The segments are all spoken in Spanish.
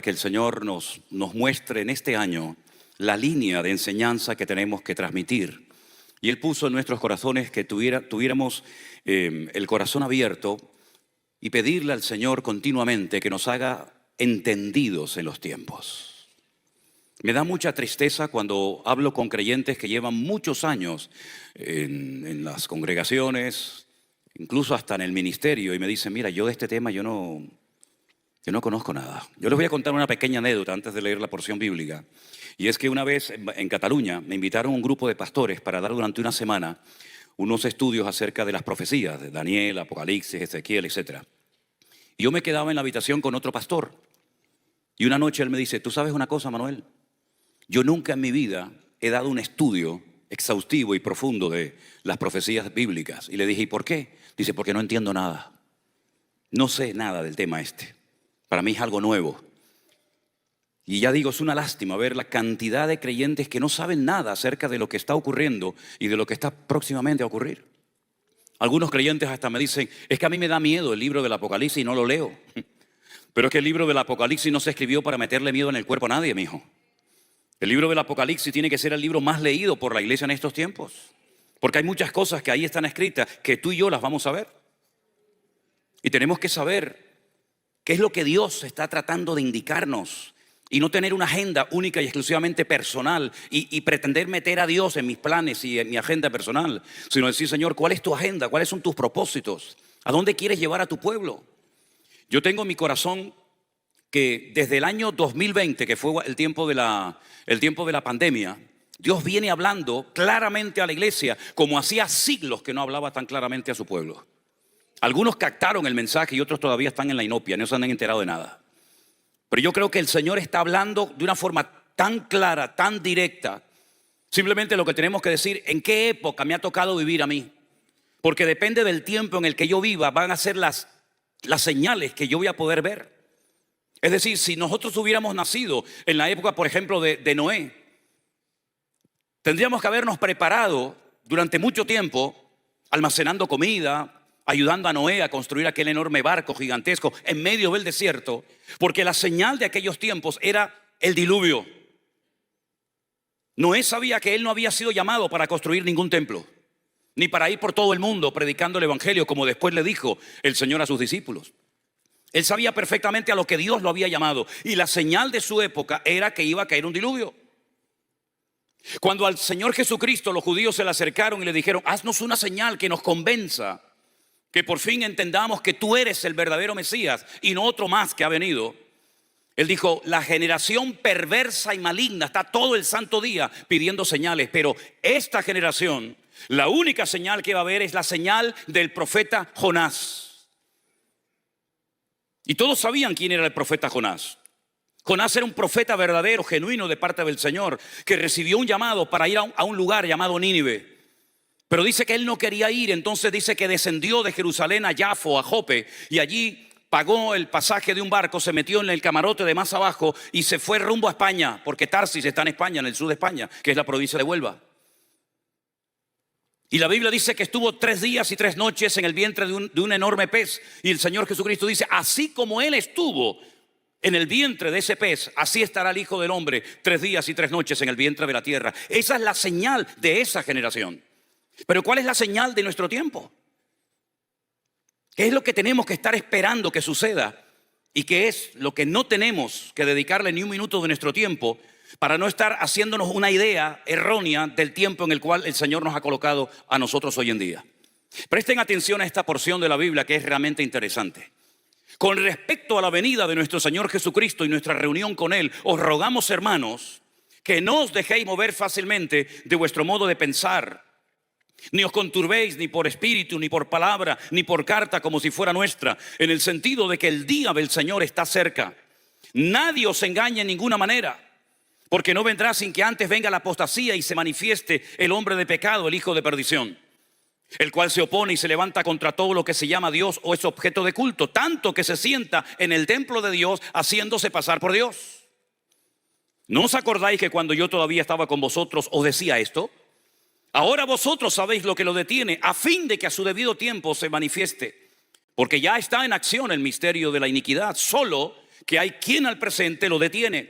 que el Señor nos muestre en este año la línea de enseñanza que tenemos que transmitir. Y Él puso en nuestros corazones que tuviéramos el corazón abierto y pedirle al Señor continuamente que nos haga entendidos en los tiempos. Me da mucha tristeza cuando hablo con creyentes que llevan muchos años en las congregaciones, incluso hasta en el ministerio, y me dicen, mira, yo de este tema yo no conozco nada. Yo les voy a contar una pequeña anécdota antes de leer la porción bíblica. Y es que una vez en Cataluña me invitaron un grupo de pastores para dar durante una semana unos estudios acerca de las profecías, de Daniel, Apocalipsis, Ezequiel, etc. Y yo me quedaba en la habitación con otro pastor. Y una noche él me dice, ¿tú sabes una cosa, Manuel? Yo nunca en mi vida he dado un estudio exhaustivo y profundo de las profecías bíblicas. Y le dije, ¿y por qué? Dice, porque no entiendo nada. No sé nada del tema este. Para mí es algo nuevo. Y ya digo, es una lástima ver la cantidad de creyentes que no saben nada acerca de lo que está ocurriendo y de lo que está próximamente a ocurrir. Algunos creyentes hasta me dicen, es que a mí me da miedo el libro del Apocalipsis y no lo leo. Pero es que el libro del Apocalipsis no se escribió para meterle miedo en el cuerpo a nadie, mijo. El libro del Apocalipsis tiene que ser el libro más leído por la iglesia en estos tiempos. Porque hay muchas cosas que ahí están escritas que tú y yo las vamos a ver. Y tenemos que saber qué es lo que Dios está tratando de indicarnos. Y no tener una agenda única y exclusivamente personal y pretender meter a Dios en mis planes y en mi agenda personal, sino decir, Señor, ¿cuál es tu agenda? ¿Cuáles son tus propósitos? ¿A dónde quieres llevar a tu pueblo? Yo tengo en mi corazón que desde el año 2020, que fue el tiempo de la pandemia, Dios viene hablando claramente a la iglesia como hacía siglos que no hablaba tan claramente a su pueblo. Algunos captaron el mensaje y otros todavía están en la inopia, no se han enterado de nada. Pero yo creo que el Señor está hablando de una forma tan clara, tan directa. Simplemente lo que tenemos que decir, ¿en qué época me ha tocado vivir a mí? Porque depende del tiempo en el que yo viva, van a ser las señales que yo voy a poder ver. Es decir, si nosotros hubiéramos nacido en la época, por ejemplo, de Noé, tendríamos que habernos preparado durante mucho tiempo, almacenando comida, ayudando a Noé a construir aquel enorme barco gigantesco en medio del desierto, porque la señal de aquellos tiempos era el diluvio. Noé sabía que él no había sido llamado para construir ningún templo, ni para ir por todo el mundo predicando el evangelio, como después le dijo el Señor a sus discípulos. Él sabía perfectamente a lo que Dios lo había llamado, y la señal de su época era que iba a caer un diluvio. Cuando al Señor Jesucristo los judíos se le acercaron y le dijeron, haznos una señal que nos convenza, que por fin entendamos que tú eres el verdadero Mesías y no otro más que ha venido. Él dijo, la generación perversa y maligna está todo el santo día pidiendo señales, pero esta generación, la única señal que va a haber es la señal del profeta Jonás. Y todos sabían quién era el profeta Jonás. Jonás era un profeta verdadero, genuino de parte del Señor, que recibió un llamado para ir a un lugar llamado Nínive. Pero dice que él no quería ir, entonces dice que descendió de Jerusalén a Jafo, a Jope, y allí pagó el pasaje de un barco, se metió en el camarote de más abajo y se fue rumbo a España, porque Tarsis está en España, en el sur de España, que es la provincia de Huelva. Y la Biblia dice que estuvo 3 días y 3 noches en el vientre de un enorme pez. Y el Señor Jesucristo dice, así como él estuvo en el vientre de ese pez, así estará el Hijo del Hombre 3 días y 3 noches en el vientre de la tierra. Esa es la señal de esa generación. Pero ¿cuál es la señal de nuestro tiempo? ¿Qué es lo que tenemos que estar esperando que suceda? ¿Y qué es lo que no tenemos que dedicarle ni un minuto de nuestro tiempo para no estar haciéndonos una idea errónea del tiempo en el cual el Señor nos ha colocado a nosotros hoy en día? Presten atención a esta porción de la Biblia que es realmente interesante. Con respecto a la venida de nuestro Señor Jesucristo y nuestra reunión con Él, os rogamos, hermanos, que no os dejéis mover fácilmente de vuestro modo de pensar, ni os conturbéis ni por espíritu, ni por palabra, ni por carta como si fuera nuestra, en el sentido de que el día del Señor está cerca. Nadie os engañe en ninguna manera, porque no vendrá sin que antes venga la apostasía y se manifieste el hombre de pecado, el hijo de perdición, el cual se opone y se levanta contra todo lo que se llama Dios o es objeto de culto, tanto que se sienta en el templo de Dios haciéndose pasar por Dios. ¿No os acordáis que cuando yo todavía estaba con vosotros os decía esto? Ahora vosotros sabéis lo que lo detiene, a fin de que a su debido tiempo se manifieste. Porque ya está en acción el misterio de la iniquidad, solo que hay quien al presente lo detiene,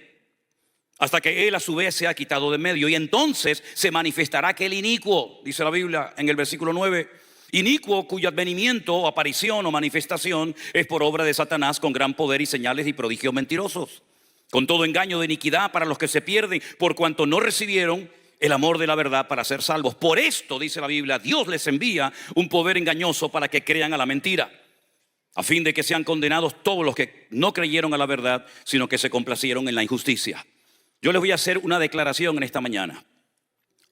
hasta que él a su vez se ha quitado de medio. Y entonces se manifestará aquel inicuo, dice la Biblia en el versículo 9, inicuo cuyo advenimiento o aparición o manifestación es por obra de Satanás con gran poder y señales y prodigios mentirosos, con todo engaño de iniquidad para los que se pierden, por cuanto no recibieron el amor de la verdad para ser salvos. Por esto, dice la Biblia, Dios les envía un poder engañoso para que crean a la mentira, a fin de que sean condenados todos los que no creyeron a la verdad, sino que se complacieron en la injusticia. Yo les voy a hacer una declaración en esta mañana.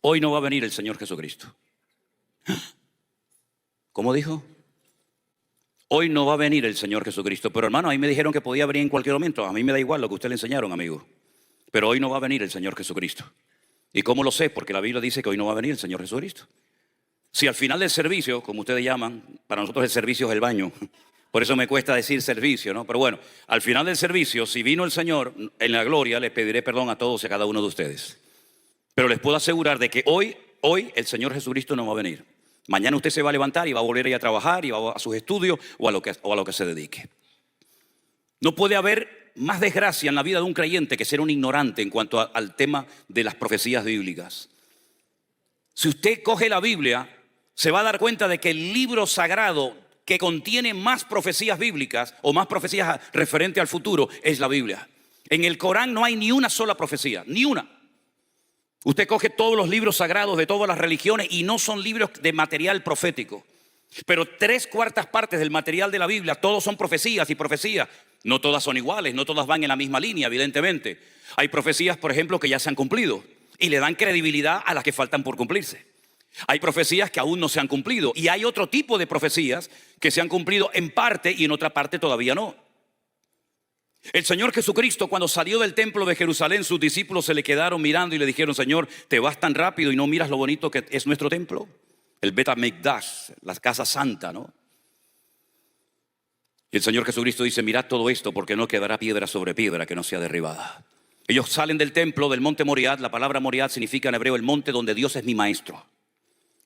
Hoy no va a venir el Señor Jesucristo. ¿Cómo dijo? Hoy no va a venir el Señor Jesucristo. Pero hermano, a mí me dijeron que podía venir en cualquier momento. A mí me da igual lo que ustedes le enseñaron, amigo. Pero hoy no va a venir el Señor Jesucristo. ¿Y cómo lo sé? Porque la Biblia dice que hoy no va a venir el Señor Jesucristo. Si al final del servicio, como ustedes llaman, para nosotros el servicio es el baño. Por eso me cuesta decir servicio, ¿no? Pero bueno, al final del servicio, si vino el Señor en la gloria, les pediré perdón a todos y a cada uno de ustedes. Pero les puedo asegurar de que hoy el Señor Jesucristo no va a venir. Mañana usted se va a levantar y va a volver a ir a trabajar y va a sus estudios o a lo que se dedique. No puede haber más desgracia en la vida de un creyente que ser un ignorante en cuanto al tema de las profecías bíblicas. Si usted coge la Biblia, se va a dar cuenta de que el libro sagrado que contiene más profecías bíblicas o más profecías referentes al futuro es la Biblia. En el Corán no hay ni una sola profecía, ni una. Usted coge todos los libros sagrados de todas las religiones y no son libros de material profético. Pero 3/4 partes del material de la Biblia, todos son profecías y profecías. No todas son iguales, no todas van en la misma línea, evidentemente. Hay profecías, por ejemplo, que ya se han cumplido y le dan credibilidad a las que faltan por cumplirse. Hay profecías que aún no se han cumplido y hay otro tipo de profecías que se han cumplido en parte y en otra parte todavía no. El Señor Jesucristo, cuando salió del templo de Jerusalén, sus discípulos se le quedaron mirando y le dijeron: Señor, ¿te vas tan rápido y no miras lo bonito que es nuestro templo? El Bet HaMikdash, la casa santa, ¿no? Y el Señor Jesucristo dice: mirad todo esto, porque no quedará piedra sobre piedra que no sea derribada. Ellos salen del templo, del monte Moriah. La palabra Moriah significa en hebreo el monte donde Dios es mi maestro.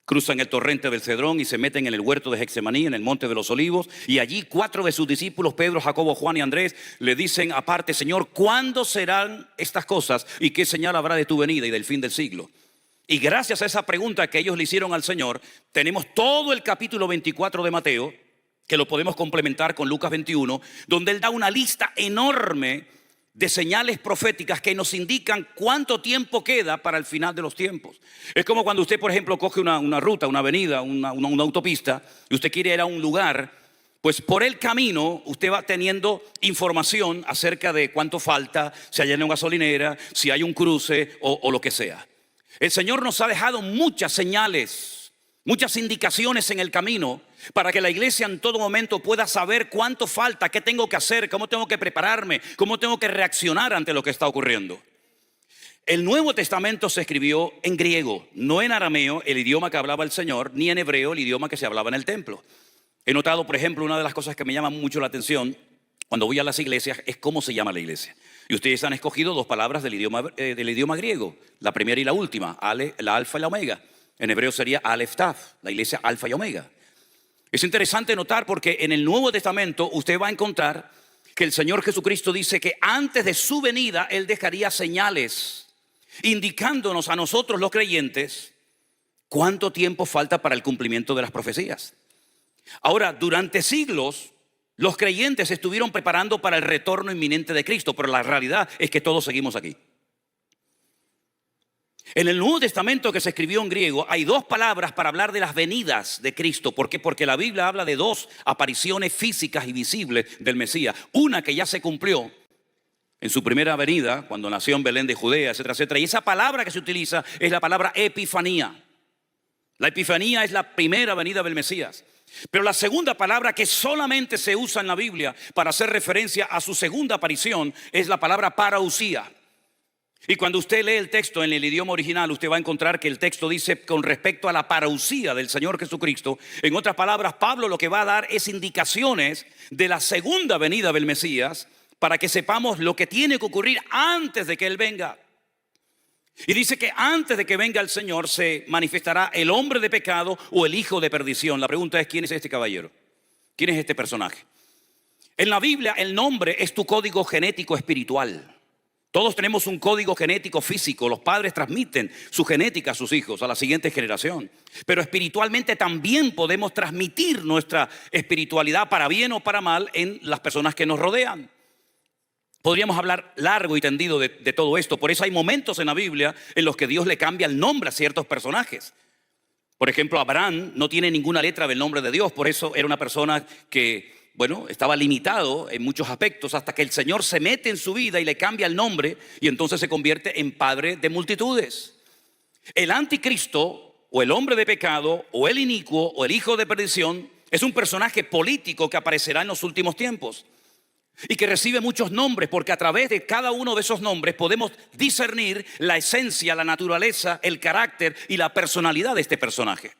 Cruzan el torrente del Cedrón y se meten en el huerto de Getsemaní, en el monte de los olivos. Y allí 4 de sus discípulos, Pedro, Jacobo, Juan y Andrés, le dicen aparte: Señor, ¿cuándo serán estas cosas? ¿Y qué señal habrá de tu venida y del fin del siglo? Y gracias a esa pregunta que ellos le hicieron al Señor, tenemos todo el capítulo 24 de Mateo, que lo podemos complementar con Lucas 21, donde él da una lista enorme de señales proféticas que nos indican cuánto tiempo queda para el final de los tiempos. Es como cuando usted, por ejemplo, coge una ruta, una avenida, una autopista, y usted quiere ir a un lugar, pues por el camino usted va teniendo información acerca de cuánto falta, si hay una gasolinera, si hay un cruce o lo que sea. El Señor nos ha dejado muchas señales, muchas indicaciones en el camino para que la iglesia en todo momento pueda saber cuánto falta, qué tengo que hacer, cómo tengo que prepararme, cómo tengo que reaccionar ante lo que está ocurriendo. El Nuevo Testamento se escribió en griego, no en arameo, el idioma que hablaba el Señor, ni en hebreo, el idioma que se hablaba en el templo. He notado, por ejemplo, una de las cosas que me llama mucho la atención cuando voy a las iglesias es cómo se llama la iglesia. Y ustedes han escogido 2 palabras del idioma griego, la primera y la última, la alfa y la omega. En hebreo sería Aleph Tav, la iglesia alfa y omega. Es interesante notar porque en el Nuevo Testamento usted va a encontrar que el Señor Jesucristo dice que antes de su venida Él dejaría señales indicándonos a nosotros los creyentes cuánto tiempo falta para el cumplimiento de las profecías. Ahora, durante siglos los creyentes estuvieron preparando para el retorno inminente de Cristo, pero la realidad es que todos seguimos aquí. En el Nuevo Testamento, que se escribió en griego, hay 2 palabras para hablar de las venidas de Cristo. ¿Por qué? Porque la Biblia habla de 2 apariciones físicas y visibles del Mesías. Una que ya se cumplió en su primera venida, cuando nació en Belén de Judea, etcétera, etcétera. Y esa palabra que se utiliza es la palabra epifanía. La epifanía es la primera venida del Mesías. Pero la segunda palabra que solamente se usa en la Biblia para hacer referencia a su segunda aparición es la palabra parousia. Y cuando usted lee el texto en el idioma original, usted va a encontrar que el texto dice con respecto a la parousia del Señor Jesucristo. En otras palabras, Pablo lo que va a dar es indicaciones de la segunda venida del Mesías para que sepamos lo que tiene que ocurrir antes de que Él venga. Y dice que antes de que venga el Señor se manifestará el hombre de pecado o el hijo de perdición. La pregunta es: ¿quién es este caballero? ¿Quién es este personaje? En la Biblia el nombre es tu código genético espiritual. Todos tenemos un código genético físico. Los padres transmiten su genética a sus hijos, a la siguiente generación. Pero espiritualmente también podemos transmitir nuestra espiritualidad para bien o para mal en las personas que nos rodean. Podríamos hablar largo y tendido de todo esto. Por eso hay momentos en la Biblia en los que Dios le cambia el nombre a ciertos personajes. Por ejemplo, Abraham no tiene ninguna letra del nombre de Dios. Por eso era una persona que, estaba limitado en muchos aspectos hasta que el Señor se mete en su vida y le cambia el nombre y entonces se convierte en padre de multitudes. El anticristo o el hombre de pecado o el inicuo o el hijo de perdición es un personaje político que aparecerá en los últimos tiempos y que recibe muchos nombres, porque a través de cada uno de esos nombres podemos discernir la esencia, la naturaleza, el carácter y la personalidad de este personaje.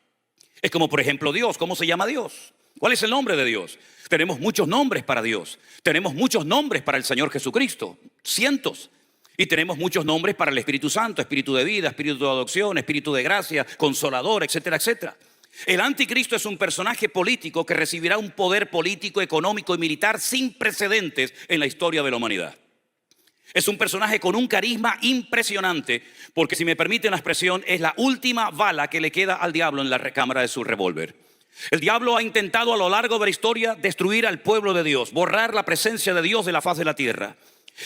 Es como por ejemplo Dios. ¿Cómo se llama Dios? ¿Cuál es el nombre de Dios? Tenemos muchos nombres para Dios. Tenemos muchos nombres para el Señor Jesucristo, cientos. Y tenemos muchos nombres para el Espíritu Santo: Espíritu de vida, Espíritu de adopción, Espíritu de gracia, Consolador, etcétera, etcétera. El anticristo es un personaje político que recibirá un poder político, económico y militar sin precedentes en la historia de la humanidad. Es un personaje con un carisma impresionante, porque, si me permiten la expresión, es la última bala que le queda al diablo en la recámara de su revólver. El diablo ha intentado a lo largo de la historia destruir al pueblo de Dios, borrar la presencia de Dios de la faz de la tierra.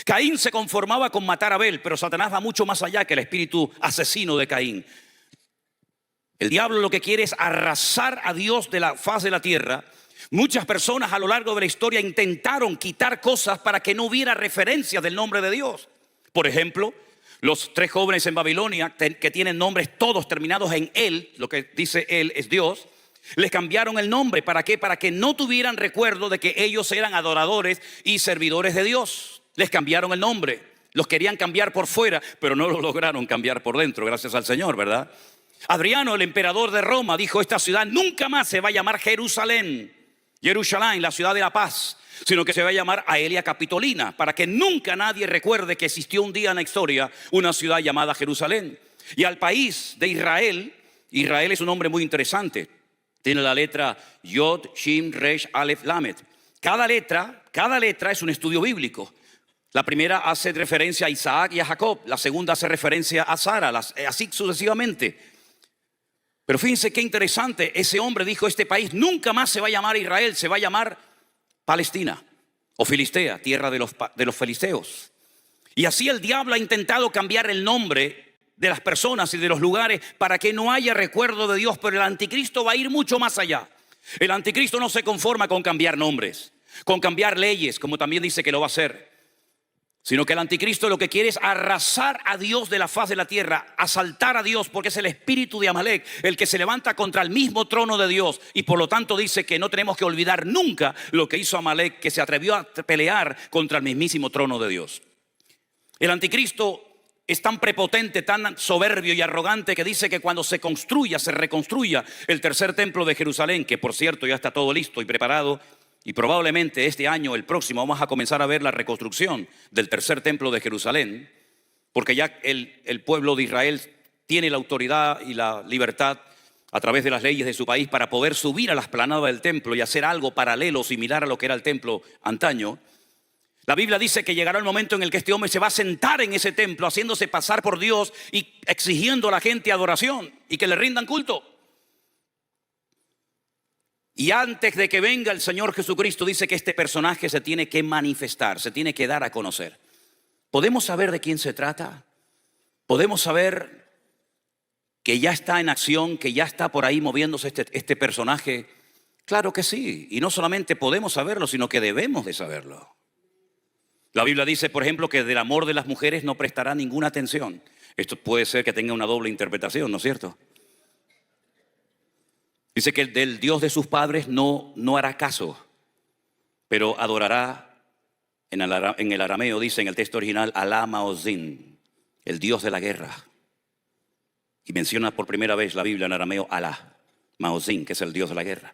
Caín se conformaba con matar a Abel, pero Satanás va mucho más allá que el espíritu asesino de Caín. El diablo lo que quiere es arrasar a Dios de la faz de la tierra. Muchas personas a lo largo de la historia intentaron quitar cosas para que no hubiera referencia del nombre de Dios. Por ejemplo, los 3 jóvenes en Babilonia que tienen nombres todos terminados en él, lo que dice él es Dios, les cambiaron el nombre. ¿Para qué? Para que no tuvieran recuerdo de que ellos eran adoradores y servidores de Dios. Les cambiaron el nombre. Los querían cambiar por fuera, pero no lo lograron cambiar por dentro, gracias al Señor, ¿verdad? Adriano, el emperador de Roma, dijo: esta ciudad nunca más se va a llamar Jerusalén, la ciudad de la paz, sino que se va a llamar Aelia Capitolina, para que nunca nadie recuerde que existió un día en la historia una ciudad llamada Jerusalén. Y al país de Israel, Israel es un nombre muy interesante. Tiene la letra Yod, Shin, Resh, Aleph, Lamed. Cada letra es un estudio bíblico. La primera hace referencia a Isaac y a Jacob. La segunda hace referencia a Sara, así sucesivamente. Pero fíjense qué interesante. Ese hombre dijo: este país nunca más se va a llamar Israel, se va a llamar Palestina o Filistea, tierra de los filisteos. Y así el diablo ha intentado cambiar el nombre de las personas y de los lugares para que no haya recuerdo de Dios. Pero el anticristo va a ir mucho más allá. El anticristo no se conforma con cambiar nombres, con cambiar leyes, como también dice que lo va a hacer, sino que el anticristo lo que quiere es arrasar a Dios de la faz de la tierra, asaltar a Dios, porque es el espíritu de Amalek el que se levanta contra el mismo trono de Dios. Y por lo tanto dice que no tenemos que olvidar nunca lo que hizo Amalek, que se atrevió a pelear contra el mismísimo trono de Dios. El anticristo es tan prepotente, tan soberbio y arrogante, que dice que cuando se reconstruya el tercer templo de Jerusalén, que por cierto ya está todo listo y preparado, y probablemente este año, el próximo, vamos a comenzar a ver la reconstrucción del tercer templo de Jerusalén, porque ya el pueblo de Israel tiene la autoridad y la libertad a través de las leyes de su país para poder subir a la explanada del templo y hacer algo paralelo, similar a lo que era el templo antaño. La Biblia dice que llegará el momento en el que este hombre se va a sentar en ese templo, haciéndose pasar por Dios y exigiendo a la gente adoración y que le rindan culto. Y antes de que venga el Señor Jesucristo, dice que este personaje se tiene que manifestar, se tiene que dar a conocer. ¿Podemos saber de quién se trata? ¿Podemos saber que ya está en acción, que ya está por ahí moviéndose este personaje? Claro que sí. Y no solamente podemos saberlo, sino que debemos de saberlo. La Biblia dice, por ejemplo, que del amor de las mujeres no prestará ninguna atención. Esto puede ser que tenga una doble interpretación, ¿no es cierto? Dice que del Dios de sus padres no hará caso, pero adorará, en el arameo dice en el texto original, Alá Maozín, el Dios de la guerra. Y menciona por primera vez la Biblia en arameo Alá Maozín, que es el Dios de la guerra.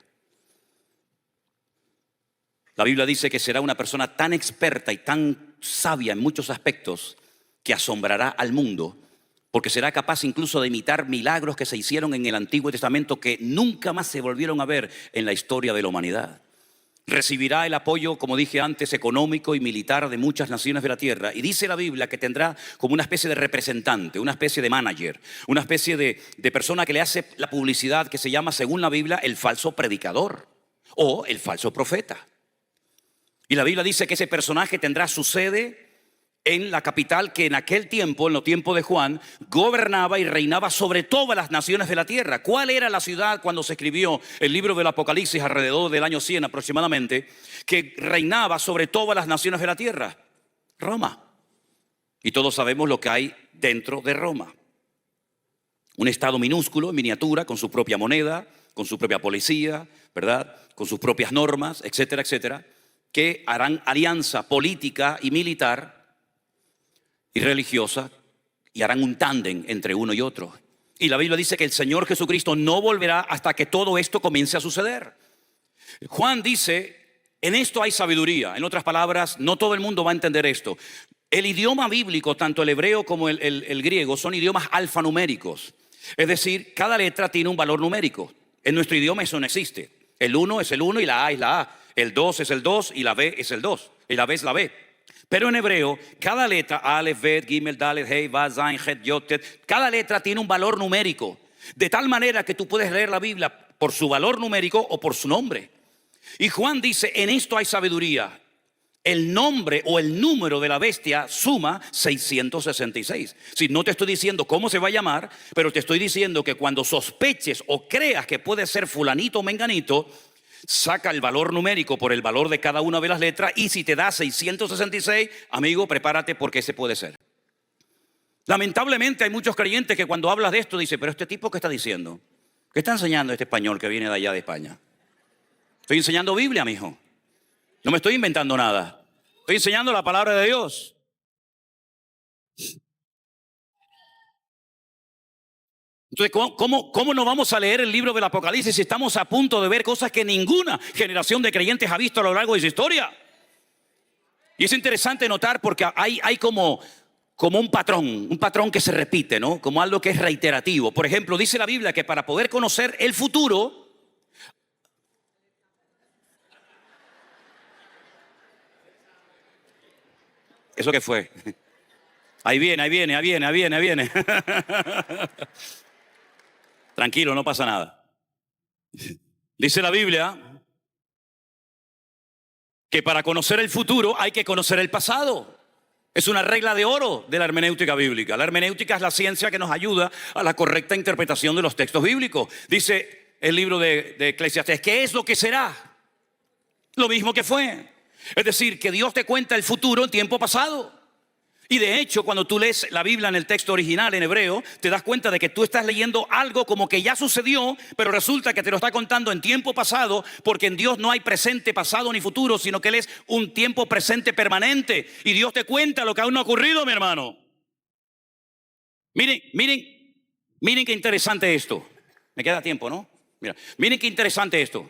La Biblia dice que será una persona tan experta y tan sabia en muchos aspectos que asombrará al mundo, porque será capaz incluso de imitar milagros que se hicieron en el Antiguo Testamento que nunca más se volvieron a ver en la historia de la humanidad. recibirá el apoyo, como dije antes, económico y militar de muchas naciones de la tierra. Y dice la Biblia que tendrá como una especie de representante, una especie de manager, una especie de persona que le hace la publicidad, que se llama, según la Biblia, el falso predicador o el falso profeta. Y la Biblia dice que ese personaje tendrá su sede en la capital que en aquel tiempo, en los tiempos de Juan, gobernaba y reinaba sobre todas las naciones de la tierra. ¿Cuál era la ciudad cuando se escribió el libro del Apocalipsis alrededor del año 100 aproximadamente, que reinaba sobre todas las naciones de la tierra? Roma. Y todos sabemos lo que hay dentro de Roma. Un estado minúsculo, en miniatura, con su propia moneda, con su propia policía, ¿verdad? Con sus propias normas, etcétera, etcétera, que harán alianza política y militar y religiosa, y harán un tándem entre uno y otro. Y la Biblia dice que el Señor Jesucristo no volverá hasta que todo esto comience a suceder. Juan dice, en esto hay sabiduría. En otras palabras, no todo el mundo va a entender esto. El idioma bíblico, tanto el hebreo como el griego, son idiomas alfanuméricos. Es decir, cada letra tiene un valor numérico. En nuestro idioma eso no existe. El 1 es el 1 y la A es la A. El 2 es el 2 y la B es el 2. Y la B es la B. Pero en hebreo, cada letra, Aleph, Bet, Gimel, Dalet, Hei, Vav, Zayin, Het, Yod, Tet, cada letra tiene un valor numérico. De tal manera que tú puedes leer la Biblia por su valor numérico o por su nombre. Y Juan dice, en esto hay sabiduría. El nombre o el número de la bestia suma 666. Si no te estoy diciendo cómo se va a llamar, pero te estoy diciendo que cuando sospeches o creas que puede ser fulanito o menganito, saca el valor numérico por el valor de cada una de las letras, y si te da 666, amigo, prepárate porque ese puede ser. Lamentablemente hay muchos creyentes que cuando hablas de esto dicen, pero este tipo, ¿qué está diciendo? ¿Qué está enseñando este español que viene de allá de España? Estoy enseñando Biblia, mijo. No me estoy inventando nada. Estoy enseñando la palabra de Dios. Entonces, ¿cómo no vamos a leer el libro del Apocalipsis si estamos a punto de ver cosas que ninguna generación de creyentes ha visto a lo largo de su historia? Y es interesante notar porque hay como un patrón que se repite, ¿no? Como algo que es reiterativo. Por ejemplo, dice la Biblia que para poder conocer el futuro, ¿eso qué fue? Ahí viene. Tranquilo, no pasa nada. Dice la Biblia que para conocer el futuro hay que conocer el pasado. Es una regla de oro de la hermenéutica bíblica. La hermenéutica es la ciencia que nos ayuda a la correcta interpretación de los textos bíblicos. Dice el libro de Eclesiastés, ¿qué es lo que será? Lo mismo que fue. Es decir, que Dios te cuenta el futuro en tiempo pasado. Y de hecho, cuando tú lees la Biblia en el texto original en hebreo, te das cuenta de que tú estás leyendo algo como que ya sucedió, pero resulta que te lo está contando en tiempo pasado, porque en Dios no hay presente, pasado ni futuro, sino que Él es un tiempo presente permanente. Y Dios te cuenta lo que aún no ha ocurrido, mi hermano. Miren qué interesante esto. Me queda tiempo, ¿no? Miren qué interesante esto.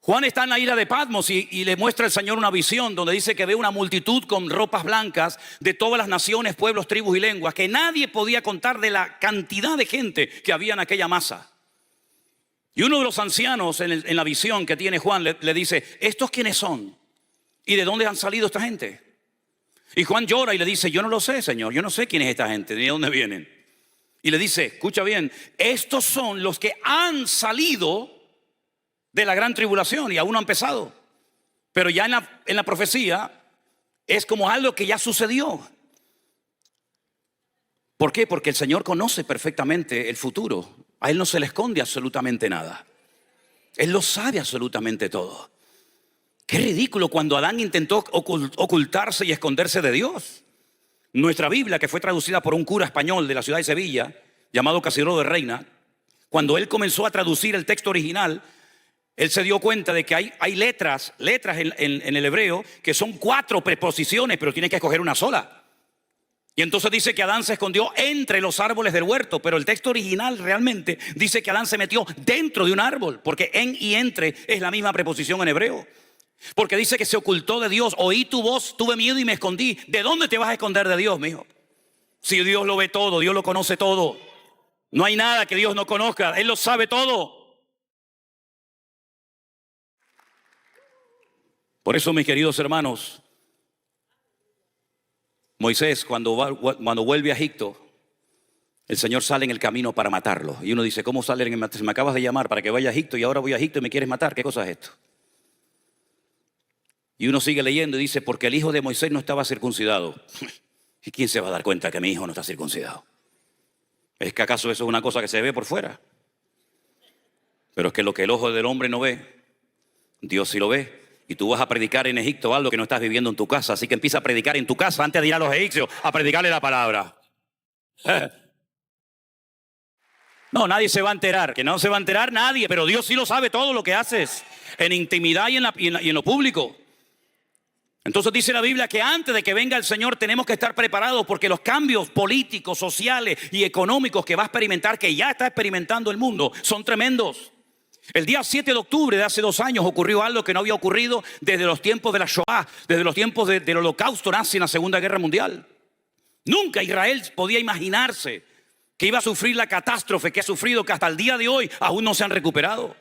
Juan está en la isla de Patmos y le muestra al Señor una visión donde dice que ve una multitud con ropas blancas de todas las naciones, pueblos, tribus y lenguas, que nadie podía contar de la cantidad de gente que había en aquella masa. Y uno de los ancianos en la visión que tiene Juan le dice, ¿estos quiénes son? ¿Y de dónde han salido esta gente? Y Juan llora y le dice, yo no lo sé, Señor, yo no sé quién es esta gente, ni de dónde vienen. Y le dice, escucha bien, estos son los que han salido de la gran tribulación y aún no ha empezado. Pero ya en la profecía es como algo que ya sucedió. ¿Por qué? Porque el Señor conoce perfectamente el futuro. A Él no se le esconde absolutamente nada. Él lo sabe absolutamente todo. Qué ridículo cuando Adán intentó ocultarse y esconderse de Dios. Nuestra Biblia, que fue traducida por un cura español de la ciudad de Sevilla, llamado Casimiro de Reina, cuando él comenzó a traducir el texto original, él se dio cuenta de que hay letras en el hebreo que son 4 preposiciones, pero tienes que escoger una sola. Y entonces dice que Adán se escondió entre los árboles del huerto, pero el texto original realmente dice que Adán se metió dentro de un árbol, porque en y entre es la misma preposición en hebreo. Porque dice que se ocultó de Dios, oí tu voz, tuve miedo y me escondí. ¿De dónde te vas a esconder de Dios, mijo? Si Dios lo ve todo, Dios lo conoce todo. No hay nada que Dios no conozca, Él lo sabe todo. Por eso, mis queridos hermanos, Moisés, cuando vuelve a Egipto, el Señor sale en el camino para matarlo. Y uno dice, ¿cómo sale en el camino? Me acabas de llamar para que vaya a Egipto y ahora voy a Egipto y me quieres matar. ¿Qué cosa es esto? Y uno sigue leyendo y dice, porque el hijo de Moisés no estaba circuncidado. ¿Y quién se va a dar cuenta que mi hijo no está circuncidado? ¿Es que acaso eso es una cosa que se ve por fuera? Pero es que lo que el ojo del hombre no ve, Dios sí lo ve. Y tú vas a predicar en Egipto algo que no estás viviendo en tu casa. Así que empieza a predicar en tu casa antes de ir a los egipcios a predicarle la palabra. No, nadie se va a enterar. Que no se va a enterar nadie, pero Dios sí lo sabe todo lo que haces en intimidad y en lo público. Entonces dice la Biblia que antes de que venga el Señor tenemos que estar preparados, porque los cambios políticos, sociales y económicos que va a experimentar, que ya está experimentando el mundo, son tremendos. El día 7 de octubre de hace 2 años ocurrió algo que no había ocurrido desde los tiempos de la Shoah, desde los tiempos del holocausto nazi en la Segunda Guerra Mundial. Nunca Israel podía imaginarse que iba a sufrir la catástrofe que ha sufrido, que hasta el día de hoy aún no se han recuperado.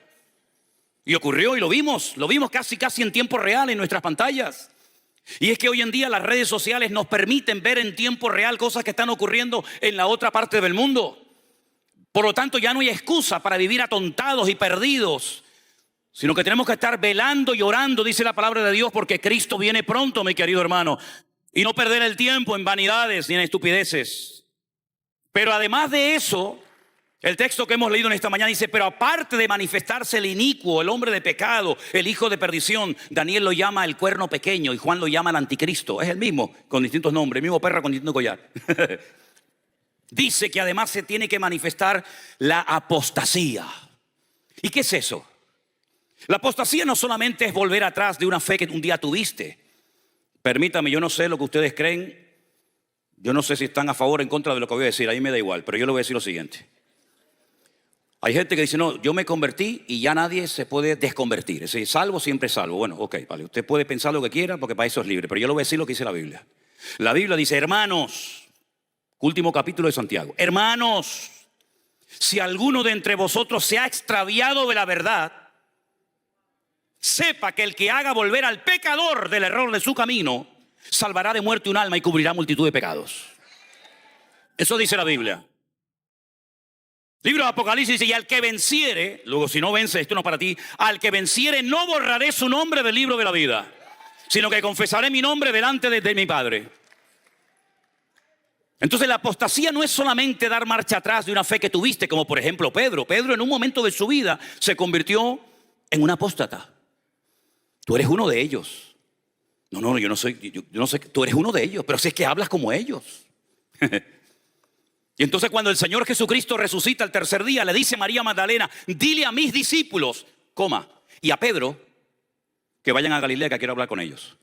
Y ocurrió y lo vimos casi en tiempo real en nuestras pantallas. Y es que hoy en día las redes sociales nos permiten ver en tiempo real cosas que están ocurriendo en la otra parte del mundo. Por lo tanto, ya no hay excusa para vivir atontados y perdidos, sino que tenemos que estar velando y orando, dice la palabra de Dios, porque Cristo viene pronto, mi querido hermano. Y no perder el tiempo en vanidades ni en estupideces. Pero además de eso, el texto que hemos leído en esta mañana dice, pero aparte de manifestarse el inicuo, el hombre de pecado, el hijo de perdición, Daniel lo llama el cuerno pequeño y Juan lo llama el anticristo. Es el mismo, con distintos nombres, el mismo perro con distinto collar. Dice que además se tiene que manifestar la apostasía. ¿Y qué es eso? La apostasía no solamente es volver atrás de una fe que un día tuviste. Permítame, yo no sé lo que ustedes creen. Yo no sé si están a favor o en contra de lo que voy a decir. A mí me da igual, pero yo le voy a decir lo siguiente. Hay gente que dice, no, yo me convertí y ya nadie se puede desconvertir. Es decir, salvo, siempre salvo. Bueno, ok, vale, usted puede pensar lo que quiera porque para eso es libre. Pero yo le voy a decir lo que dice la Biblia. La Biblia dice, hermanos, último capítulo de Santiago. Hermanos, si alguno de entre vosotros se ha extraviado de la verdad, sepa que el que haga volver al pecador del error de su camino, salvará de muerte un alma y cubrirá multitud de pecados. Eso dice la Biblia. Libro de Apocalipsis dice, y al que venciere, luego si no vence, esto no es para ti, al que venciere no borraré su nombre del libro de la vida, sino que confesaré mi nombre delante de mi Padre. Entonces la apostasía no es solamente dar marcha atrás de una fe que tuviste, como por ejemplo Pedro. Pedro en un momento de su vida se convirtió en un apóstata. Tú eres uno de ellos. No, yo no sé, tú eres uno de ellos, pero si es que hablas como ellos. Y entonces cuando el Señor Jesucristo resucita el tercer día, le dice María Magdalena, dile a mis discípulos, y a Pedro, que vayan a Galilea, que quiero hablar con ellos.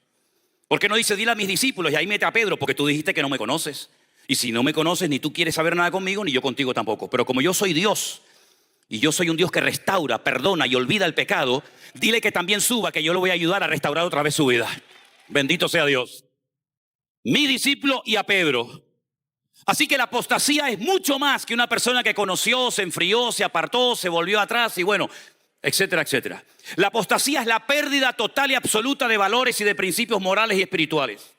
¿Por qué no dice dile a mis discípulos y ahí mete a Pedro? Porque tú dijiste que no me conoces. Y si no me conoces, ni tú quieres saber nada conmigo, ni yo contigo tampoco. Pero como yo soy Dios, y yo soy un Dios que restaura, perdona y olvida el pecado, dile que también suba, que yo le voy a ayudar a restaurar otra vez su vida. Bendito sea Dios. Mi discípulo y a Pedro. Así que la apostasía es mucho más que una persona que conoció, se enfrió, se apartó, se volvió atrás y bueno, etcétera, etcétera. La apostasía es la pérdida total y absoluta de valores y de principios morales y espirituales.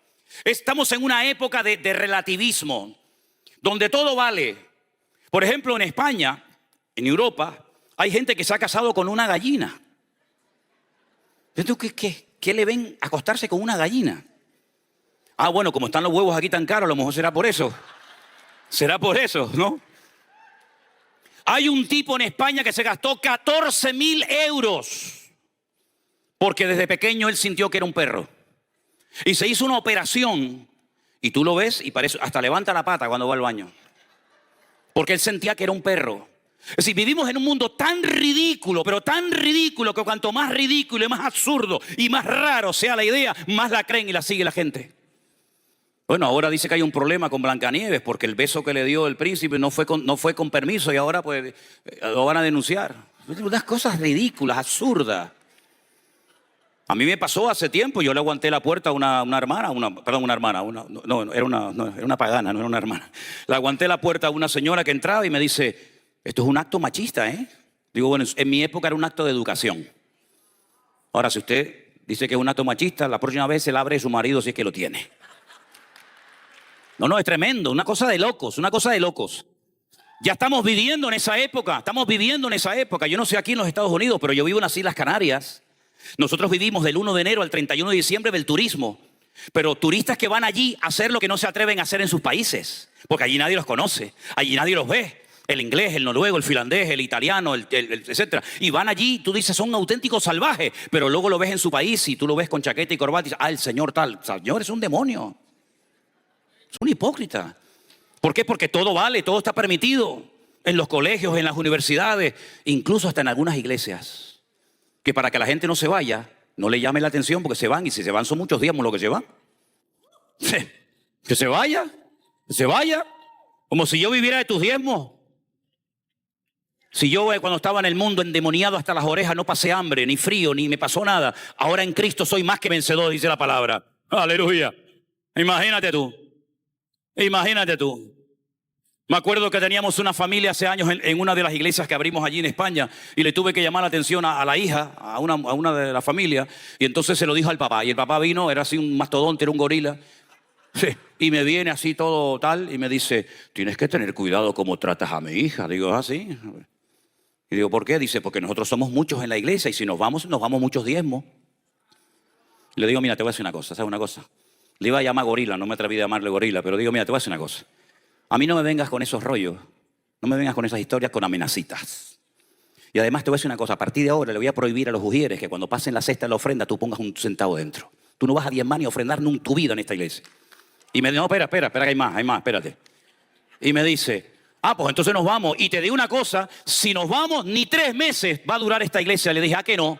Estamos en una época de relativismo, donde todo vale. Por ejemplo, en España, en Europa, hay gente que se ha casado con una gallina. ¿Qué le ven acostarse con una gallina? Ah, bueno, como están los huevos aquí tan caros, a lo mejor será por eso. Será por eso, ¿no? Hay un tipo en España que se gastó 14.000 euros porque desde pequeño él sintió que era un perro. Y se hizo una operación y tú lo ves y parece, hasta levanta la pata cuando va al baño. Porque él sentía que era un perro. Es decir, vivimos en un mundo tan ridículo, pero tan ridículo que cuanto más ridículo y más absurdo y más raro sea la idea, más la creen y la sigue la gente. Bueno, ahora dice que hay un problema con Blancanieves porque el beso que le dio el príncipe no fue con permiso y ahora pues lo van a denunciar. Unas cosas ridículas, absurdas. A mí me pasó hace tiempo, yo le aguanté la puerta a una hermana, era una pagana, no era una hermana. Le aguanté la puerta a una señora que entraba y me dice, esto es un acto machista, ¿eh? Digo, bueno, en mi época era un acto de educación. Ahora, si usted Dice que es un acto machista. La próxima vez se la abre a su marido si es que lo tiene. No, es tremendo. Una cosa de locos, una cosa de locos. Ya estamos viviendo en esa época. Yo no sé aquí en los Estados Unidos, pero yo vivo en las Islas Canarias. Nosotros vivimos del 1 de enero al 31 de diciembre del turismo. Pero turistas que van allí a hacer lo que no se atreven a hacer en sus países. Porque allí nadie los conoce, allí nadie los ve. El inglés, el noruego, el finlandés, el italiano, etcétera. Y van allí, tú dices, son auténticos salvajes. Pero luego lo ves en su país y tú lo ves con chaqueta y corbata y dices, el señor tal. Señor, es un demonio. Es un hipócrita. ¿Por qué? Porque todo vale, todo está permitido. En los colegios, en las universidades, incluso hasta en algunas iglesias. Que para que la gente no se vaya, no le llame la atención porque se van. Y si se van son muchos diezmos los que se van. Que se vaya. Como si yo viviera de tus diezmos. Si yo cuando estaba en el mundo endemoniado hasta las orejas no pasé hambre, ni frío, ni me pasó nada. Ahora en Cristo soy más que vencedor, dice la palabra. Aleluya. Imagínate tú. Me acuerdo que teníamos una familia hace años en una de las iglesias que abrimos allí en España y le tuve que llamar la atención a la hija, a una de la familia, y entonces se lo dijo al papá. Y el papá vino, era así un mastodonte, era un gorila. Sí, y me viene así todo tal y me dice, tienes que tener cuidado cómo tratas a mi hija. Digo, sí. Y digo, ¿por qué? Dice, porque nosotros somos muchos en la iglesia y si nos vamos muchos diezmos. Le digo, mira, te voy a decir una cosa, ¿sabes una cosa? Le iba a llamar gorila, no me atreví a llamarle gorila, pero digo, mira, te voy a decir una cosa. A mí no me vengas con esos rollos, no me vengas con esas historias con amenacitas. Y además te voy a decir una cosa, a partir de ahora le voy a prohibir a los ujieres que cuando pasen la cesta de la ofrenda tú pongas un centavo dentro. Tú no vas a diezmar ni a ofrendar nunca tu vida en esta iglesia. Y me dice, no, espera, que hay más, espérate. Y me dice, pues entonces nos vamos. Y te digo una cosa, si nos vamos, ni 3 meses va a durar esta iglesia. Le dije, que no.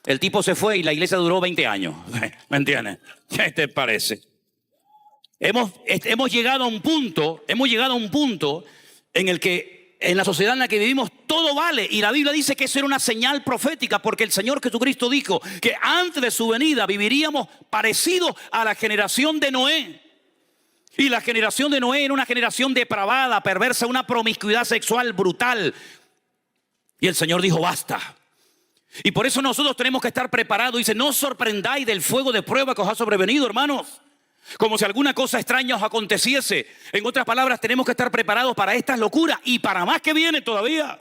El tipo se fue y la iglesia duró 20 años. ¿Me entiendes? ¿Qué te parece? Hemos llegado a un punto en el que en la sociedad en la que vivimos todo vale. Y la Biblia dice que eso era una señal profética porque el Señor Jesucristo dijo que antes de su venida viviríamos parecidos a la generación de Noé. Y la generación de Noé era una generación depravada, perversa, una promiscuidad sexual brutal. Y el Señor dijo, basta. Y por eso nosotros tenemos que estar preparados. Dice, no os sorprendáis del fuego de prueba que os ha sobrevenido, hermanos. Como si alguna cosa extraña os aconteciese. En otras palabras, tenemos que estar preparados para estas locuras y para más que viene todavía.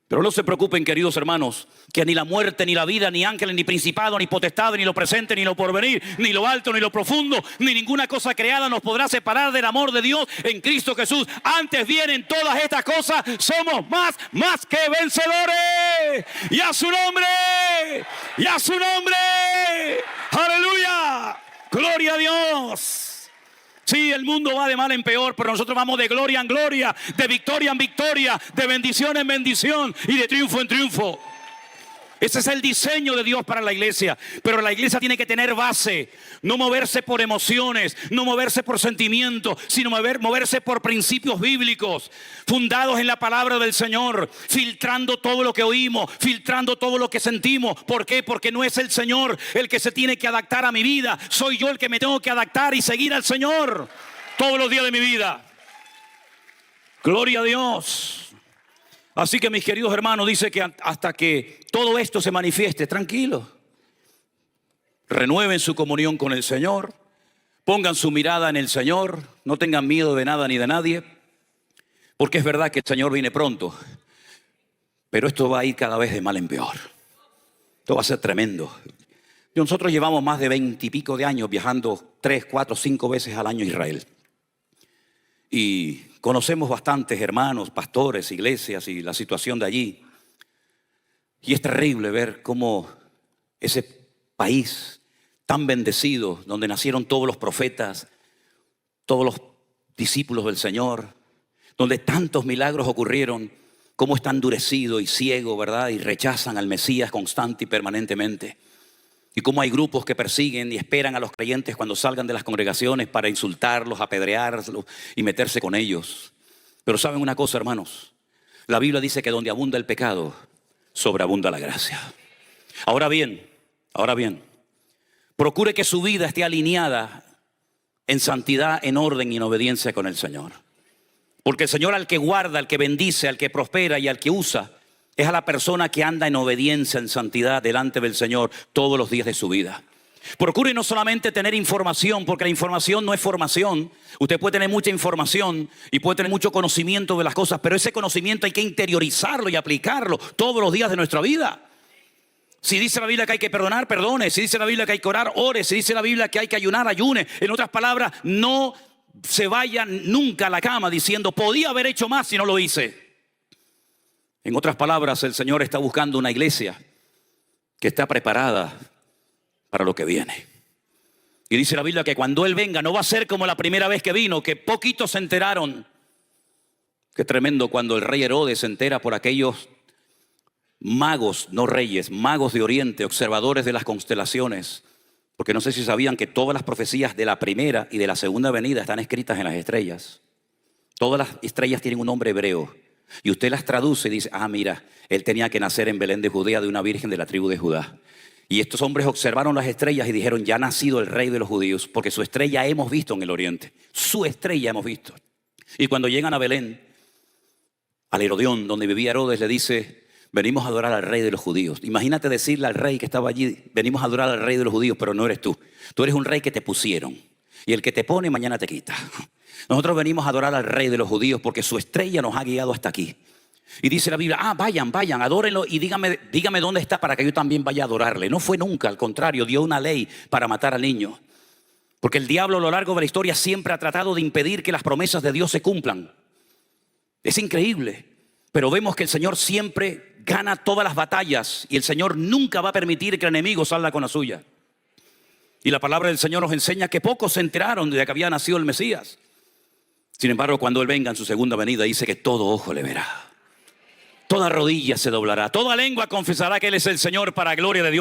Pero no se preocupen, queridos hermanos, que ni la muerte, ni la vida, ni ángeles, ni principado, ni potestad, ni lo presente, ni lo porvenir, ni lo alto, ni lo profundo, ni ninguna cosa creada nos podrá separar del amor de Dios en Cristo Jesús. Antes vienen todas estas cosas, somos más que vencedores. ¡Y a su nombre! ¡Y a su nombre! ¡Aleluya! ¡Gloria a Dios! Sí, el mundo va de mal en peor, pero nosotros vamos de gloria en gloria, de victoria en victoria, de bendición en bendición y de triunfo en triunfo. Ese es el diseño de Dios para la iglesia. Pero la iglesia tiene que tener base. No moverse por emociones, no moverse por sentimientos, sino moverse por principios bíblicos, fundados en la palabra del Señor, filtrando todo lo que oímos, filtrando todo lo que sentimos. ¿Por qué? Porque no es el Señor el que se tiene que adaptar a mi vida. Soy yo el que me tengo que adaptar y seguir al Señor todos los días de mi vida. Gloria a Dios. Así que mis queridos hermanos, dice que hasta que todo esto se manifieste, tranquilos. Renueven su comunión con el Señor. Pongan su mirada en el Señor. No tengan miedo de nada ni de nadie. Porque es verdad que el Señor viene pronto. Pero esto va a ir cada vez de mal en peor. Esto va a ser tremendo. Nosotros llevamos más de 20 y pico de años viajando 3, 4, 5 veces al año a Israel. Y conocemos bastantes hermanos, pastores, iglesias y la situación de allí. Y es terrible ver cómo ese país tan bendecido, donde nacieron todos los profetas, todos los discípulos del Señor, donde tantos milagros ocurrieron, cómo está endurecido y ciego, ¿verdad? Y rechazan al Mesías constante y permanentemente. Y cómo hay grupos que persiguen y esperan a los creyentes cuando salgan de las congregaciones para insultarlos, apedrearlos y meterse con ellos. Pero ¿saben una cosa, hermanos? La Biblia dice que donde abunda el pecado, sobreabunda la gracia. Ahora bien, procure que su vida esté alineada en santidad, en orden y en obediencia con el Señor. Porque el Señor al que guarda, al que bendice, al que prospera y al que usa, es a la persona que anda en obediencia, en santidad delante del Señor todos los días de su vida. Procure no solamente tener información, porque la información no es formación. Usted puede tener mucha información y puede tener mucho conocimiento de las cosas, pero ese conocimiento hay que interiorizarlo y aplicarlo todos los días de nuestra vida. Si dice la Biblia que hay que perdonar, perdone. Si dice la Biblia que hay que orar, ore. Si dice la Biblia que hay que ayunar, ayune. En otras palabras, no se vaya nunca a la cama diciendo, podía haber hecho más si no lo hice. En otras palabras, el Señor está buscando una iglesia que está preparada para lo que viene. Y dice la Biblia que cuando Él venga no va a ser como la primera vez que vino, que poquitos se enteraron. Qué tremendo cuando el rey Herodes se entera por aquellos magos, no reyes, magos de Oriente, observadores de las constelaciones. Porque no sé si sabían que todas las profecías de la primera y de la segunda venida están escritas en las estrellas. Todas las estrellas tienen un nombre hebreo. Y usted las traduce y dice, mira, Él tenía que nacer en Belén de Judea, de una virgen de la tribu de Judá. Y estos hombres observaron las estrellas y dijeron, ya ha nacido el rey de los judíos, porque su estrella hemos visto en el oriente. Su estrella hemos visto. Y cuando llegan a Belén, al Herodión, donde vivía Herodes, le dice, venimos a adorar al rey de los judíos. Imagínate decirle al rey que estaba allí, venimos a adorar al rey de los judíos, pero no eres tú. Tú eres un rey que te pusieron. Y el que te pone, mañana te quita. Nosotros venimos a adorar al rey de los judíos porque su estrella nos ha guiado hasta aquí. Y dice la Biblia, vayan, adórenlo y dígame dónde está para que yo también vaya a adorarle. No fue nunca, al contrario, dio una ley para matar al niño. Porque el diablo a lo largo de la historia siempre ha tratado de impedir que las promesas de Dios se cumplan. Es increíble, pero vemos que el Señor siempre gana todas las batallas y el Señor nunca va a permitir que el enemigo salga con la suya. Y la palabra del Señor nos enseña que pocos se enteraron de que había nacido el Mesías. Sin embargo, cuando Él venga en su segunda venida, dice que todo ojo le verá. Toda rodilla se doblará, toda lengua confesará que Él es el Señor para gloria de Dios.